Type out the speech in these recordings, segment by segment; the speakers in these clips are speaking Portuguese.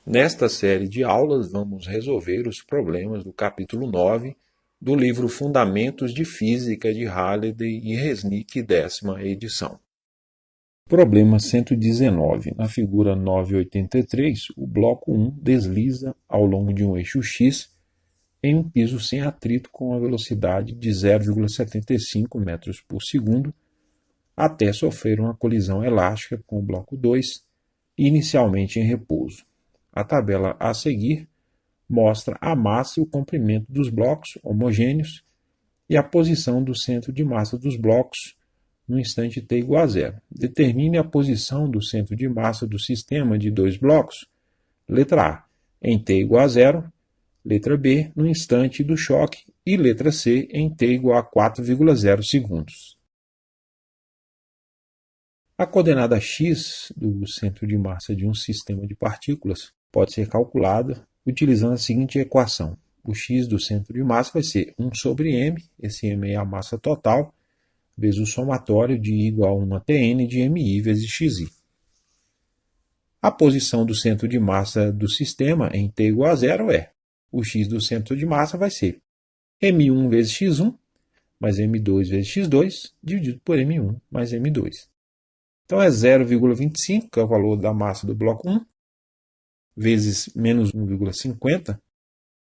Nesta série de aulas, vamos resolver os problemas do capítulo 9 do livro Fundamentos de Física de Halliday e Resnick, 10ª edição. Problema 119. Na figura 983, o bloco 1 desliza ao longo de um eixo X em um piso sem atrito com a velocidade de 0,75 metros por segundo até sofrer uma colisão elástica com o bloco 2, inicialmente em repouso. A tabela a seguir mostra a massa e o comprimento dos blocos homogêneos e a posição do centro de massa dos blocos no instante t igual a zero. Determine a posição do centro de massa do sistema de dois blocos. Letra A, em t igual a zero. Letra B, no instante do choque. E letra C, em t igual a 4,0 segundos. A coordenada x do centro de massa de um sistema de partículas pode ser calculada utilizando a seguinte equação. O x do centro de massa vai ser 1 sobre m, esse m é a massa total, vezes o somatório de I igual a 1 a Tn de mi vezes xi. A posição do centro de massa do sistema em t igual a zero é, o x do centro de massa vai ser m1 vezes x1, mais m2 vezes x2, dividido por m1 mais m2. Então é 0,25, que é o valor da massa do bloco 1, vezes menos 1,50,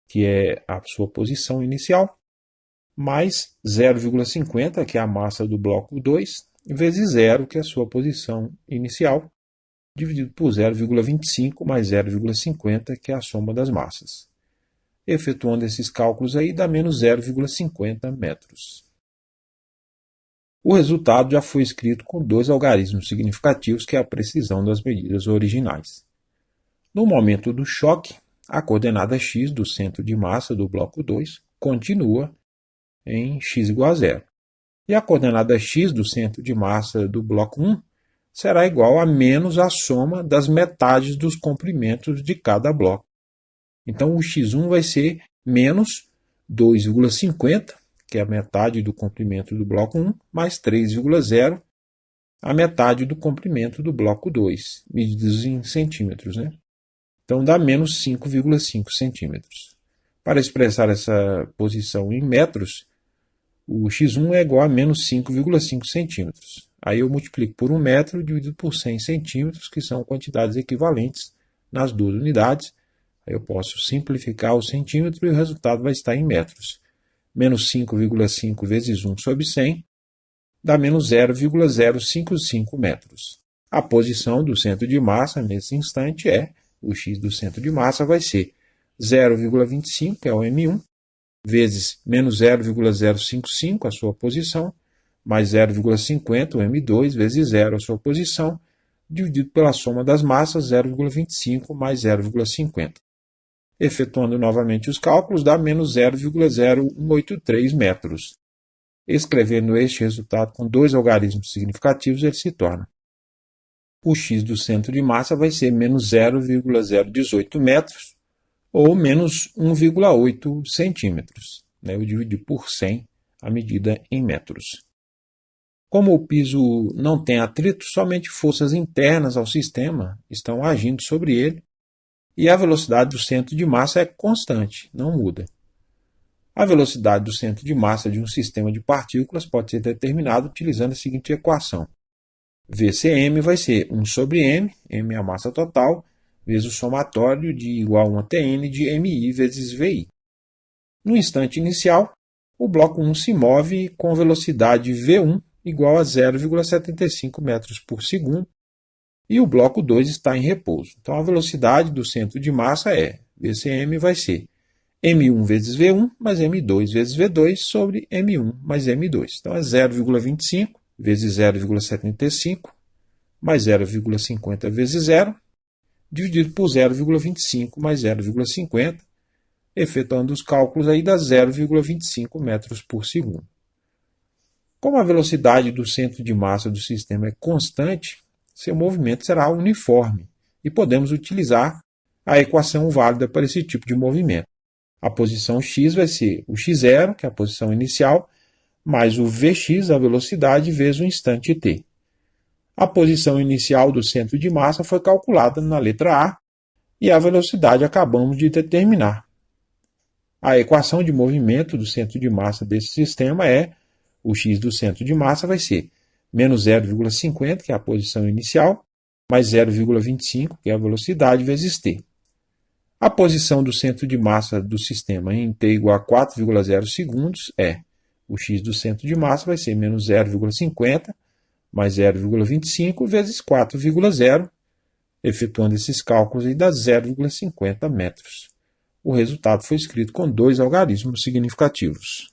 que é a sua posição inicial, mais 0,50, que é a massa do bloco 2, vezes 0, que é a sua posição inicial, dividido por 0,25 mais 0,50, que é a soma das massas. Efetuando esses cálculos aí, dá menos 0,50 metros. O resultado já foi escrito com dois algarismos significativos, que é a precisão das medidas originais. No momento do choque, a coordenada x do centro de massa do bloco 2 continua em x igual a zero. E a coordenada x do centro de massa do bloco 1 será igual a menos a soma das metades dos comprimentos de cada bloco. Então, o x1 vai ser menos 2,50, que é a metade do comprimento do bloco 1, mais 3,0, a metade do comprimento do bloco 2, medidos em centímetros, né? Então, dá menos 5,5 centímetros. Para expressar essa posição em metros, o x1 é igual a menos 5,5 centímetros. Aí eu multiplico por 1 metro dividido por 100 centímetros, que são quantidades equivalentes nas duas unidades. Aí eu posso simplificar o centímetro e o resultado vai estar em metros. Menos 5,5 vezes 1 sobre 100 dá menos 0,055 metros. A posição do centro de massa nesse instante é, o x do centro de massa vai ser 0,25, que é o m1, vezes menos 0,055, a sua posição, mais 0,50, o m2, vezes 0, a sua posição, dividido pela soma das massas, 0,25 mais 0,50. Efetuando novamente os cálculos, dá menos 0,0183 metros. Escrevendo este resultado com dois algarismos significativos, ele se torna. O x do centro de massa vai ser menos 0,018 metros, ou menos 1,8 centímetros. Eu dividi por 100 a medida em metros. Como o piso não tem atrito, somente forças internas ao sistema estão agindo sobre ele, e a velocidade do centro de massa é constante, não muda. A velocidade do centro de massa de um sistema de partículas pode ser determinada utilizando a seguinte equação. VCm vai ser 1 sobre m, m é a massa total, vezes o somatório de igual a 1 a Tn de mi vezes vi. No instante inicial, o bloco 1 se move com velocidade v1 igual a 0,75 metros por segundo, e o bloco 2 está em repouso. Então, a velocidade do centro de massa é, VCm vai ser m1 vezes v1 mais m2 vezes v2 sobre m1 mais m2. Então, é 0,25 vezes 0,75 mais 0,50 vezes 0, dividido por 0,25 mais 0,50, efetuando os cálculos aí dá 0,25 metros por segundo. Como a velocidade do centro de massa do sistema é constante, seu movimento será uniforme e podemos utilizar a equação válida para esse tipo de movimento. A posição x vai ser o x0, que é a posição inicial, mais o vx, a velocidade, vezes o instante t. A posição inicial do centro de massa foi calculada na letra A, e a velocidade acabamos de determinar. A equação de movimento do centro de massa desse sistema é o x do centro de massa vai ser menos 0,50, que é a posição inicial, mais 0,25, que é a velocidade, vezes t. A posição do centro de massa do sistema em t igual a 4,0 segundos é o x do centro de massa vai ser menos 0,50 mais 0,25 vezes 4,0, efetuando esses cálculos aí dá 0,50 metros. O resultado foi escrito com 2 algarismos significativos.